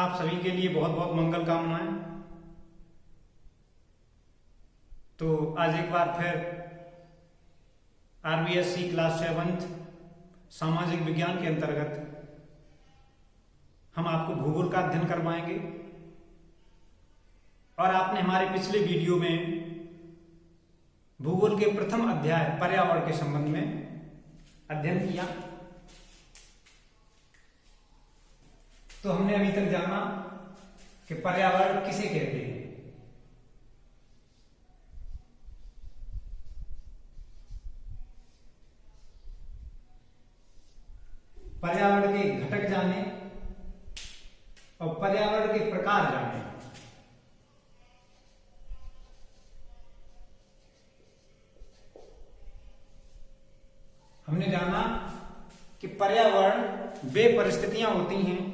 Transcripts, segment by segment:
आप सभी के लिए बहुत बहुत मंगल कामनाएं। तो आज एक बार फिर आरबीएससी क्लास 7 सामाजिक विज्ञान के अंतर्गत हम आपको भूगोल का अध्ययन करवाएंगे। और आपने हमारे पिछले वीडियो में भूगोल के प्रथम अध्याय पर्यावरण के संबंध में अध्ययन किया। तो हमने अभी तक जाना कि पर्यावरण किसे कहते हैं। पर्यावरण के घटक जाने और पर्यावरण के प्रकार जाने। हमने जाना कि पर्यावरण वे परिस्थितियां होती हैं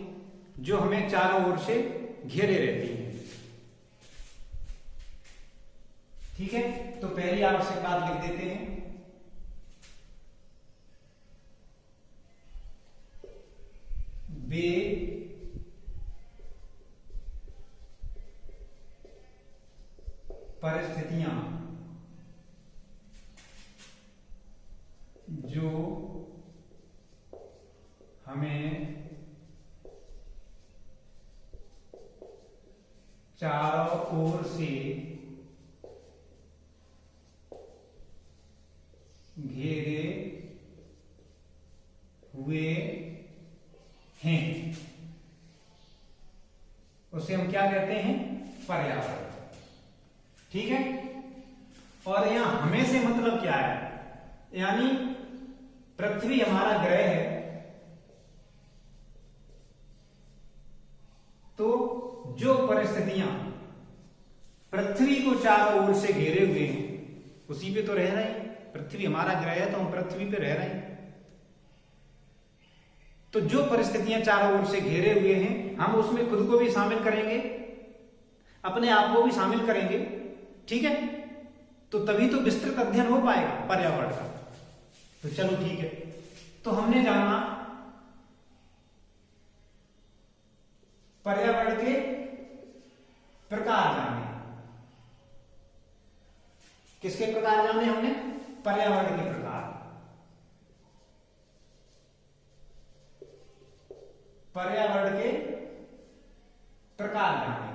जो हमें चारों ओर से घेरे रहती हैं। ठीक है, तो पहली आवश्यक बात लिख देते हैं। वे परिस्थितियां जो हमें चारों ओर से घेरे हुए हैं, उसे हम क्या कहते हैं? पर्यावरण। ठीक है, और यहां हमें से मतलब क्या है? यानी पृथ्वी हमारा ग्रह है, तो जो परिस्थितियां पृथ्वी को चारों ओर से घेरे हुए हैं उसी पे तो रह रहे हैं। पृथ्वी हमारा ग्रह है तो हम पृथ्वी पे रह रहे हैं। तो जो परिस्थितियां चारों ओर से घेरे हुए हैं हम उसमें खुद को भी शामिल करेंगे, अपने आप को भी शामिल करेंगे। ठीक है, तो तभी तो विस्तृत अध्ययन हो पाएगा पर्यावरण का। तो चलो ठीक है, तो हमने जाना पर्यावरण के प्रकार जाने। किसके प्रकार जाने हमने? पर्यावरण के प्रकार। पर्यावरण के प्रकार जाने।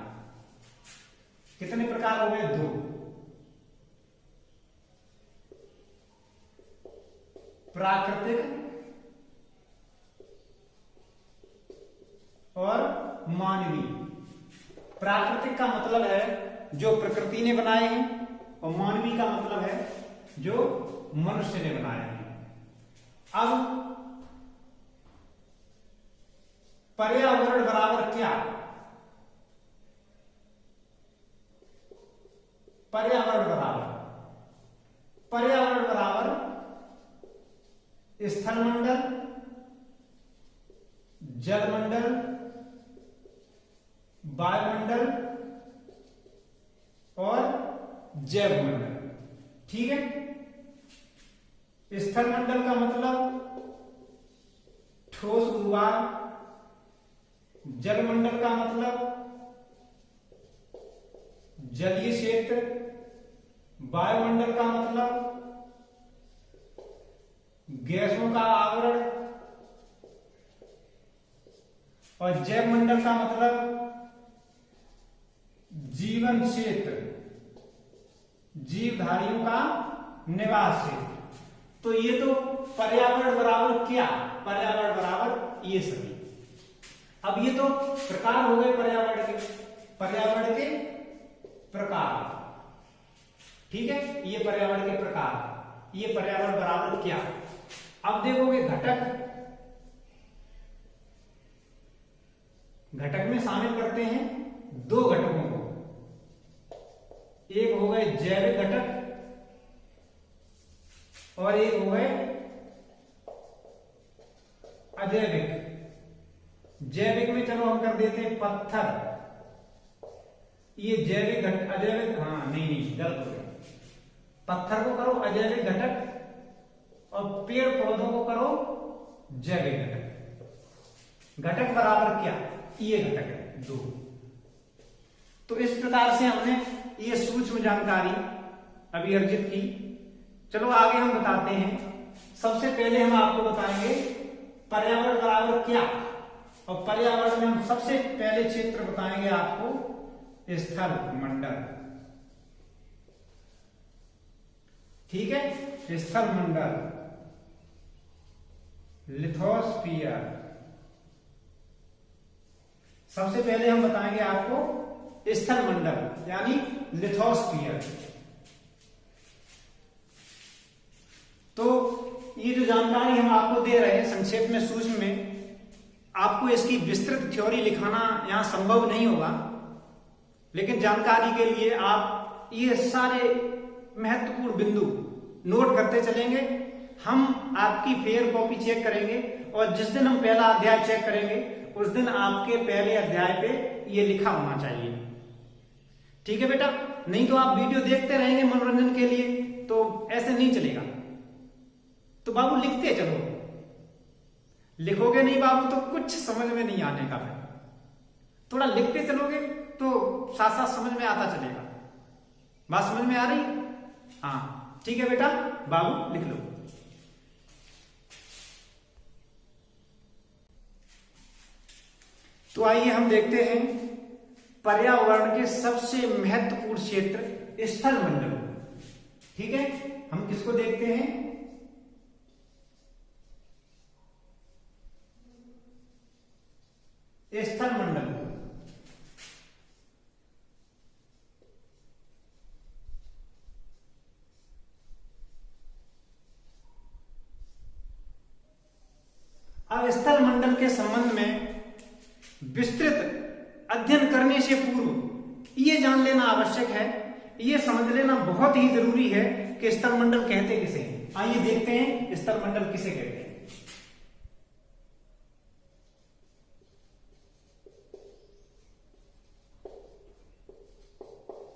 कितने प्रकार हो गए? 2। प्राकृतिक और मानवीय। प्राकृतिक का मतलब है जो प्रकृति ने बनाए हैं, और मानवीय का मतलब है जो मनुष्य ने बनाए हैं। अब पर्यावरण बराबर क्या? पर्यावरण बराबर स्थलमंडल, जलमंडल, वायुमंडल और जैवमंडल। ठीक है, स्थलमंडल का मतलब ठोस भूभाग, जलमंडल का मतलब जलीय क्षेत्र, वायुमंडल का मतलब गैसों का आवरण, और जैवमंडल का मतलब जीवन क्षेत्र, जीवधारियों का निवास क्षेत्र। तो ये तो पर्यावरण बराबर क्या? पर्यावरण बराबर ये सभी। अब ये तो प्रकार हो गए पर्यावरण के। पर्यावरण के प्रकार। ठीक है, ये पर्यावरण के प्रकार। ये पर्यावरण बराबर क्या? अब देखोगे घटक। घटक में शामिल करते हैं 2 घटकों को। एक हो गए जैविक घटक और एक हो गए अजैविक। जैविक में चलो हम कर देते हैं पत्थर। ये जैविक घटक, अजैविक, हाँ नहीं गलत हो गया। पत्थर को करो अजैविक घटक और पेड़ पौधों को करो जैविक घटक। घटक बराबर क्या? ये घटक है। 2। तो इस प्रकार से हमने ये सूक्ष्म जानकारी अभी अर्जित की। चलो आगे हम बताते हैं। सबसे पहले हम आपको बताएंगे पर्यावरण बराबर क्या, और पर्यावरण में हम सबसे पहले क्षेत्र बताएंगे आपको स्थल मंडल। ठीक है, स्थल मंडल, लिथोस्फीयर। सबसे पहले हम बताएंगे आपको स्थल मंडल यानी लिथोस्फीयर। तो ये जो जानकारी हम आपको दे रहे हैं संक्षेप में, सूक्ष्म में, आपको इसकी विस्तृत थ्योरी लिखाना यहां संभव नहीं होगा, लेकिन जानकारी के लिए आप ये सारे महत्वपूर्ण बिंदु नोट करते चलेंगे। हम आपकी फेयर कॉपी चेक करेंगे और जिस दिन हम पहला अध्याय चेक करेंगे उस दिन आपके पहले अध्याय पे ये लिखा होना चाहिए। ठीक है बेटा, नहीं तो आप वीडियो देखते रहेंगे मनोरंजन के लिए, तो ऐसे नहीं चलेगा। तो बाबू लिखते चलो, लिखोगे नहीं बाबू तो कुछ समझ में नहीं आने का है। थोड़ा लिखते चलोगे तो साथ साथ समझ में आता चलेगा। बात समझ में आ रही? हाँ ठीक है बेटा, बाबू लिख लो। तो आइए हम देखते हैं पर्यावरण के सबसे महत्वपूर्ण क्षेत्र स्थल मंडल। ठीक है, हम किसको देखते हैं? स्थल मंडल। अब स्थल मंडल के संबंध में विस्तृत अध्ययन करने से पूर्व ये जान लेना आवश्यक है, ये समझ लेना बहुत ही जरूरी है कि स्थल मंडल कहते किसे हैं। आइए देखते हैं स्थल मंडल किसे कहते हैं।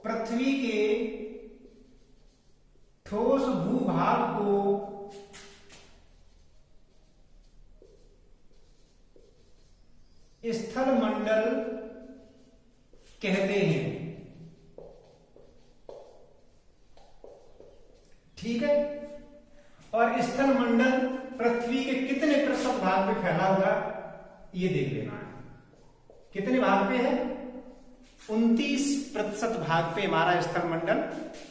पृथ्वी के ठोस भूभाग को स्थल मंडल कहते हैं। ठीक है, और स्थल मंडल पृथ्वी के कितने प्रतिशत भाग में फैला हुआ ये देख लेना है। कितने भाग पे है? 29% भाग पे हमारा स्थल मंडल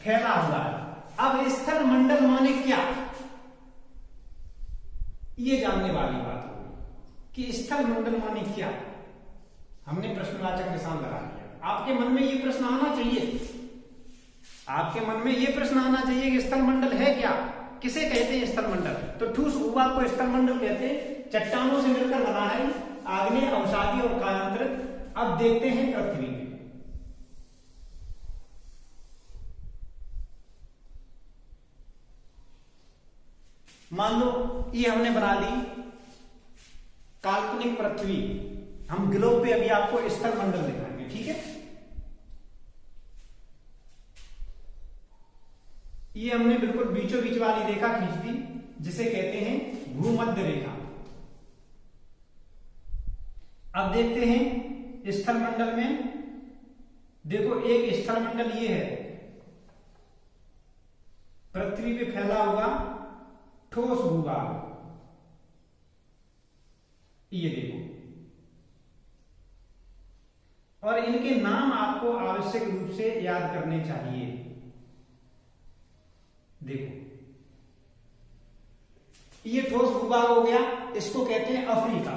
फैला हुआ है। अब स्थल मंडल माने क्या, ये जानने वाली बात होगी कि स्थल मंडल माने क्या। हमने प्रश्नवाचक निशान लगा दिया। आपके मन में ये प्रश्न आना चाहिए, आपके मन में ये प्रश्न आना चाहिए कि स्थल मंडल है क्या, किसे कहते हैं स्थल मंडल? तो ठोस भूभाग को स्थल मंडल कहते हैं। चट्टानों से मिलकर बना है, आग्नेय, अवसादी और कायांतरित। अब देखते हैं पृथ्वी में। मान लो ये हमने बना ली काल्पनिक पृथ्वी, हम ग्लोब पे अभी आपको स्थल मंडल दिखाएंगे। ठीक है, ये हमने बिल्कुल बीचों बीच वाली रेखा खींच दी जिसे कहते हैं भूमध्य रेखा। अब देखते हैं स्थल मंडल में। देखो एक स्थल मंडल ये है, पृथ्वी पे फैला हुआ ठोस भूभाग, ये देखो। और इनके नाम आपको आवश्यक रूप से याद करने चाहिए। देखो ये ठोस भूभाग हो गया, इसको कहते हैं अफ्रीका।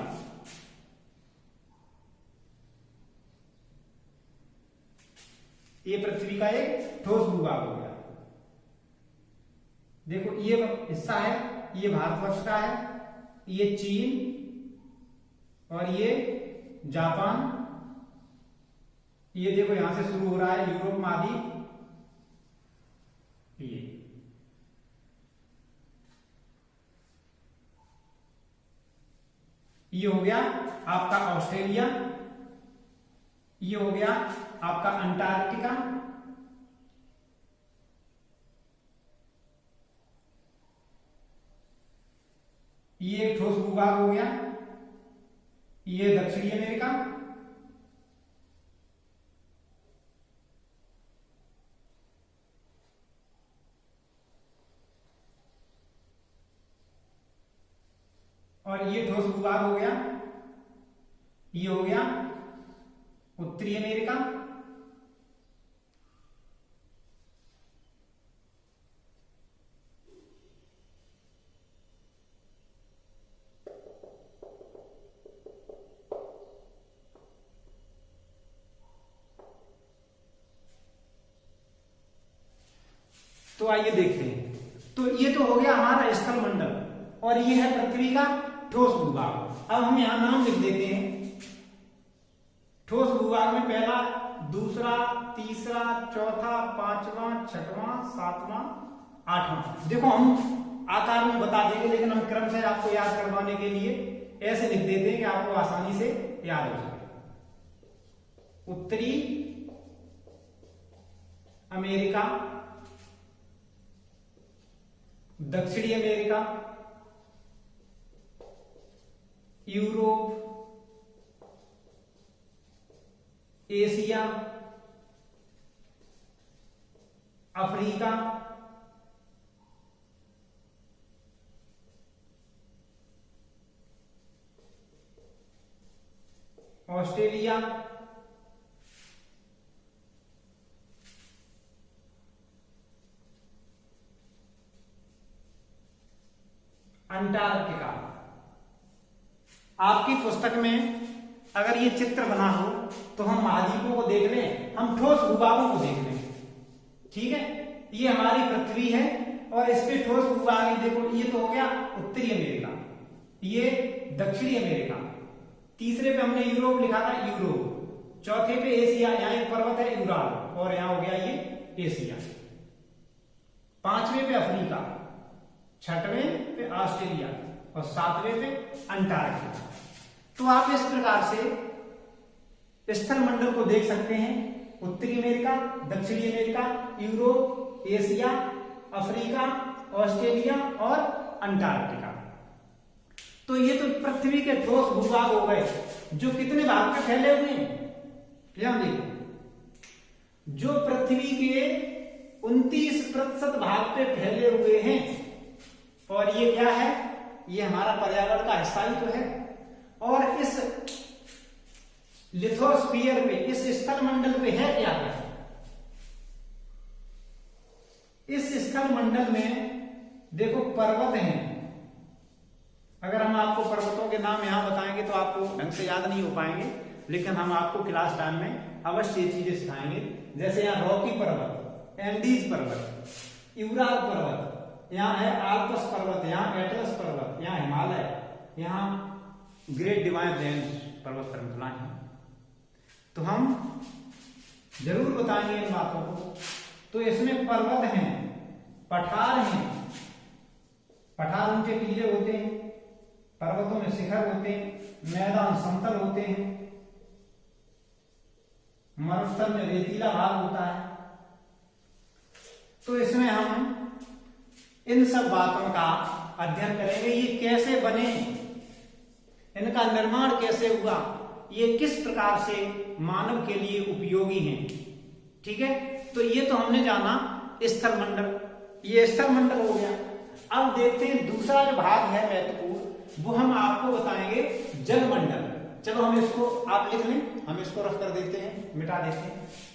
ये पृथ्वी का एक ठोस भूभाग हो गया। देखो ये हिस्सा है, ये भारतवर्ष का है, ये चीन और ये जापान। ये देखो यहां से शुरू हो रहा है यूरोप महाद्वीप। ये हो गया आपका ऑस्ट्रेलिया, ये हो गया आपका अंटार्कटिका, ये एक ठोस भूभाग हो गया, ये दक्षिणी अमेरिका, और ये ठोस भूभाग हो गया, ये हो गया उत्तरी अमेरिका, तो आइए देखते हैं। तो ये तो हो गया हमारा स्थल मंडल और ये है पृथ्वी का ठोस भूभाग। अब हम यहां नाम लिख देते हैं। ठोस भूभाग में पहला, दूसरा, तीसरा, चौथा, पांचवा, छठवां, सातवां, आठवां। देखो हम आकार में बता देंगे, लेकिन हम क्रम से आपको याद करवाने के लिए ऐसे लिख देते हैं कि आपको आसानी से याद हो सके। उत्तरी अमेरिका, दक्षिणी America, Europe, Asia, Africa, Australia, Antarctica. आपकी पुस्तक में अगर ये चित्र बना हो तो हम महाद्वीपों को देख लें, हम ठोस भूभागों को देख लें। ठीक है, ये हमारी पृथ्वी है और इस पे ठोस भूभाग है। देखो ये तो हो गया उत्तरी अमेरिका, ये दक्षिणी अमेरिका, तीसरे पे हमने यूरोप लिखा था, यूरोप, चौथे पे एशिया, यहाँ एक पर्वत है यूराल, और यहाँ हो गया ये एशिया, पांचवें पे अफ्रीका, छठवें पे ऑस्ट्रेलिया और सातवें पे अंटार्कटिका। तो आप इस प्रकार से स्थल मंडल को देख सकते हैं। उत्तरी अमेरिका, दक्षिणी America, Europe, Asia, Africa, Australia और अंटार्कटिका। तो ये तो पृथ्वी के ठोस भूभाग हो गए, जो कितने भाग में फैले हुए हैं। ध्यान देखो, जो पृथ्वी के 29% भाग पे फैले हुए हैं। और ये क्या है, ये हमारा पर्यावरण का हिस्सा ही तो है। और इस लिथोस्फीयर पे, इस स्थल मंडल पे है क्या है? इस स्थल मंडल में देखो पर्वत हैं। अगर हम आपको पर्वतों के नाम यहां बताएंगे तो आपको ढंग से याद नहीं हो पाएंगे, लेकिन हम आपको क्लास टाइम में अवश्य ये चीजें सिखाएंगे। जैसे यहाँ रॉकी पर्वत, एंडीज पर्वत, यूराल पर्वत, यहाँ है आल्प्स पर्वत, यहाँ एटलस पर्वत, यहाँ हिमालय, यहाँ ग्रेट डिवाइन रेंज पर्वत श्रृंखला है। तो हम जरूर बताएंगे इन बातों को। तो इसमें पर्वत हैं, पठार हैं, पठार ऊंचे टीले होते हैं, पर्वतों में शिखर होते हैं, मैदान समतल होते हैं, मरुस्थल में रेतीला भाग होता है। तो इसमें हम इन सब बातों का अध्ययन करेंगे। ये कैसे बने, इनका निर्माण कैसे हुआ, ये किस प्रकार से मानव के लिए उपयोगी हैं। ठीक है, तो ये तो हमने जाना स्थल मंडल, ये स्थल मंडल हो गया। अब देखते हैं दूसरा जो भाग है महत्वपूर्ण, वो हम आपको बताएंगे जल मंडल। चलो हम इसको, आप लिख लें, हम इसको रफ कर देते हैं, मिटा देते हैं।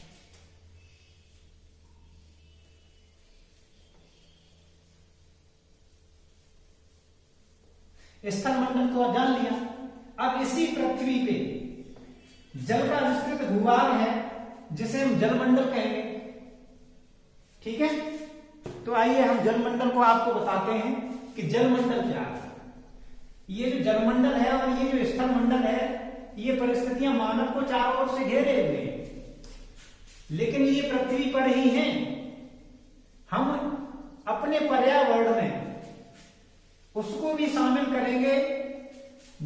स्थल मंडल तो जान लिया। अब इसी पृथ्वी पे जल का विस्तृत भूभाग है, जिसे हम जलमंडल कहेंगे। ठीक है, तो आइए हम जलमंडल को आपको बताते हैं कि जलमंडल क्या है। ये जो जलमंडल है और ये जो स्थल मंडल है, ये परिस्थितियां मानव को चारों ओर से घेरे हुए हैं, लेकिन ये पृथ्वी पर ही हैं। हम अपने पर्यावरण में उसको भी शामिल करेंगे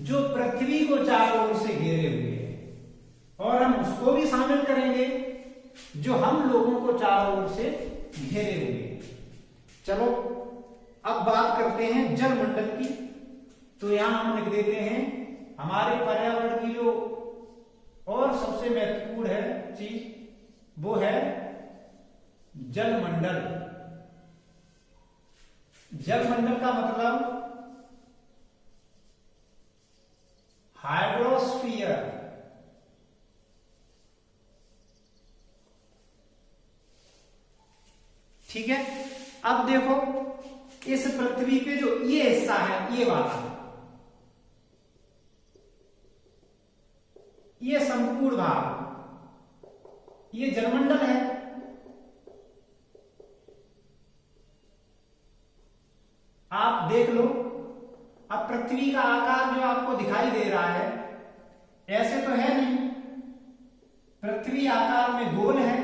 जो पृथ्वी को चारों ओर से घेरे हुए हैं, और हम उसको भी शामिल करेंगे जो हम लोगों को चारों ओर से घेरे हुए हैं। चलो अब बात करते हैं जल मंडल की। तो यहां हम लिख देते हैं हमारे पर्यावरण की जो और सबसे महत्वपूर्ण है चीज, वो है जल मंडल। जल मंडल का मतलब ठीक है। अब देखो इस पृथ्वी पे जो ये हिस्सा है, ये वाला, ये संपूर्ण भाग, ये जलमंडल है। आप देख लो, अब पृथ्वी का आकार जो आपको दिखाई दे रहा है, ऐसे तो है नहीं, पृथ्वी आकार में गोल है।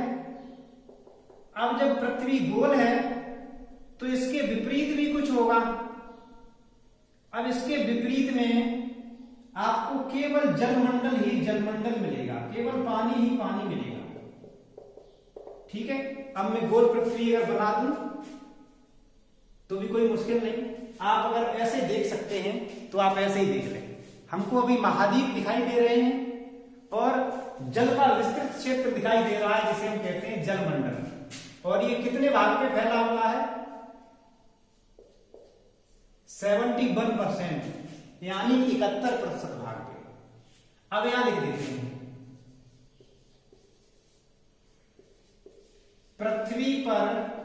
अब जब पृथ्वी गोल है तो इसके विपरीत भी कुछ होगा। अब इसके विपरीत में आपको केवल जलमंडल ही जलमंडल मिलेगा, केवल पानी ही पानी मिलेगा। ठीक है। अब मैं गोल पृथ्वी अगर बना दूं तो भी कोई मुश्किल नहीं। आप अगर ऐसे देख सकते हैं तो आप ऐसे ही देख लें। हमको अभी महाद्वीप दिखाई दे रहे हैं और जल का विस्तृत क्षेत्र दिखाई दे रहा है, जिसे हम कहते हैं जलमंडल। और ये कितने भाग पे फैला हुआ है? 71%, यानी 71% भाग पे। अब यहां लिख देते हैं, पृथ्वी पर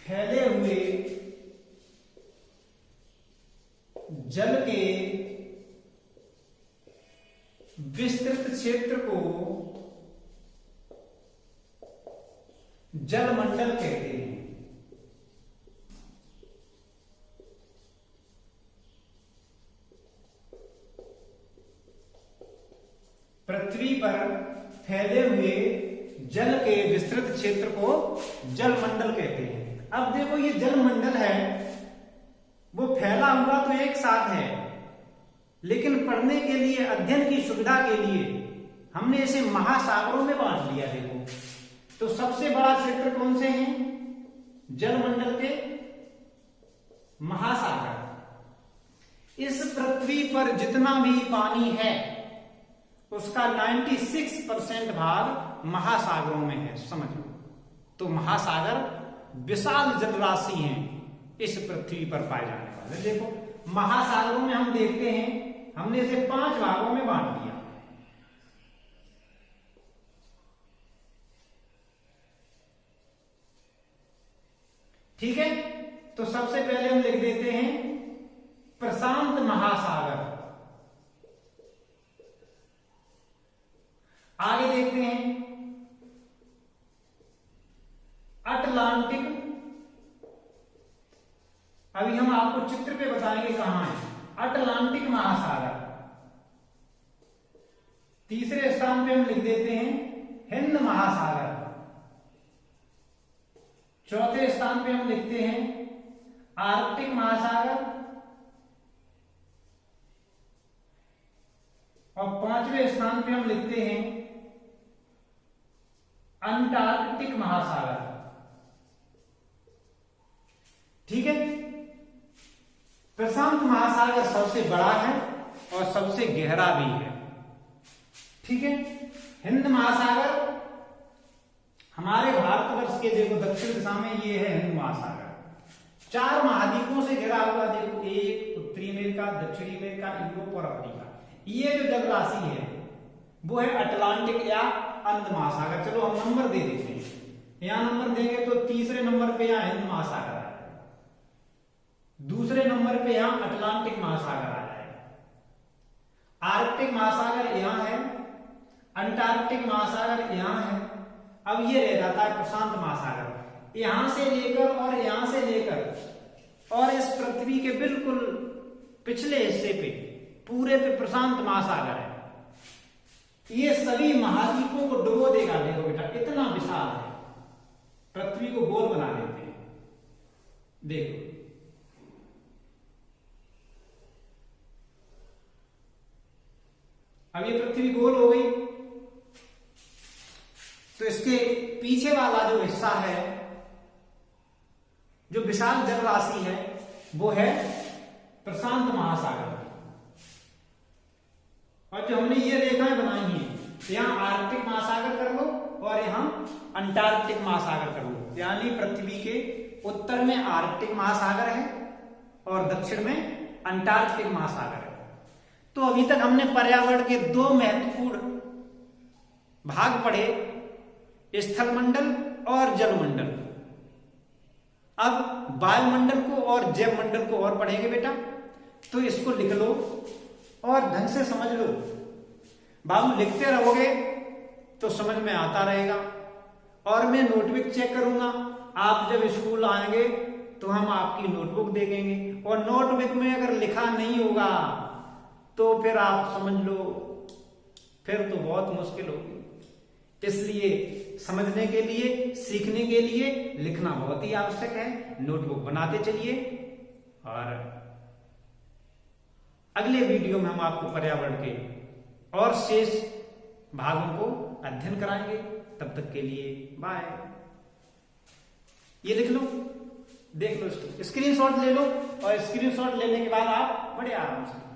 फैले हुए जल के विस्तृत क्षेत्र को जलमंडल कहते हैं। पृथ्वी पर फैले हुए जल के विस्तृत क्षेत्र को जलमंडल कहते हैं। अब देखो ये जलमंडल है, वो फैला हुआ तो एक साथ है, लेकिन पढ़ने के लिए, अध्ययन की सुविधा के लिए हमने इसे महासागरों में बांट लिया। देखो तो सबसे बड़ा क्षेत्र कौन से हैं? जलमंडल के महासागर। इस पृथ्वी पर जितना भी पानी है उसका 96% भाग महासागरों में है, समझ लो। तो महासागर विशाल जलराशि हैं इस पृथ्वी पर पाए जाने वाले। देखो महासागरों में हम देखते हैं, हमने इसे 5 भागों में बांट दिया। ठीक है। तो सबसे पहले हम लिख देते हैं प्रशांत महासागर। आगे देखते हैं अटलांटिक। अभी हम आपको चित्र पे बताएंगे कहां है अटलांटिक महासागर। तीसरे स्थान पे हम लिख देते हैं हिंद महासागर। चौथे स्थान पे हम लिखते हैं आर्कटिक महासागर। और 5वें स्थान पे हम लिखते हैं अंटार्कटिक महासागर। ठीक है। प्रशांत महासागर सबसे बड़ा है और सबसे गहरा भी है। ठीक है। हिंद महासागर हमारे भारतवर्ष के देखो दक्षिण दिशा में ये है हिंद महासागर। 4 महाद्वीपों से घिरा हुआ। देखो एक उत्तरी अमेरिका, दक्षिणी अमेरिका, यूरोप और अफ्रीका। ये जो जलराशि है वो है अटलांटिक या अंध महासागर। चलो हम नंबर दे देते हैं। यहां नंबर देंगे तो तीसरे नंबर पे यहां हिंद महासागर आ जाएगा, दूसरे नंबर पे यहां अटलांटिक महासागर आ जाएगा, आर्कटिक महासागर यहां है, अंटार्कटिक महासागर यहां है। अब ये रह जाता है प्रशांत महासागर। यहां से लेकर और यहां से लेकर और इस पृथ्वी के बिल्कुल पिछले हिस्से पे पूरे पे प्रशांत महासागर है। ये सभी महाद्वीपों को डुबो देगा। देखो बेटा इतना विशाल है, पृथ्वी को गोल बना देते हैं। देखो अब ये पृथ्वी गोल हो गई तो इसके पीछे वाला जो हिस्सा है, जो विशाल जलराशि है, वो है प्रशांत महासागर। और जो हमने ये रेखाएं बनाई हैं, यहां आर्कटिक महासागर कर लो और यहां अंटार्कटिक महासागर कर लो। यानी पृथ्वी के उत्तर में आर्कटिक महासागर है और दक्षिण में अंटार्कटिक महासागर है। तो अभी तक हमने पर्यावरण के 2 महत्वपूर्ण भाग पढ़े। स्थल मंडल और जल मंडल। अब वायुमंडल को और जैव मंडल को और पढ़ेंगे बेटा, तो इसको लिख लो और ढंग से समझ लो। बाबू लिखते रहोगे तो समझ में आता रहेगा। और मैं नोटबुक चेक करूंगा, आप जब स्कूल आएंगे तो हम आपकी नोटबुक देखेंगे, और नोटबुक में अगर लिखा नहीं होगा तो फिर आप समझ लो फिर तो बहुत मुश्किल होगी। इसलिए समझने के लिए, सीखने के लिए लिखना बहुत ही आवश्यक है। नोटबुक बनाते चलिए और अगले वीडियो में हम आपको पर्यावरण के और शेष भागों को अध्ययन कराएंगे। तब तक के लिए बाय। ये लिख लो, देख लो, इसको स्क्रीनशॉट ले लो, और स्क्रीनशॉट लेने के बाद आप बड़े आराम से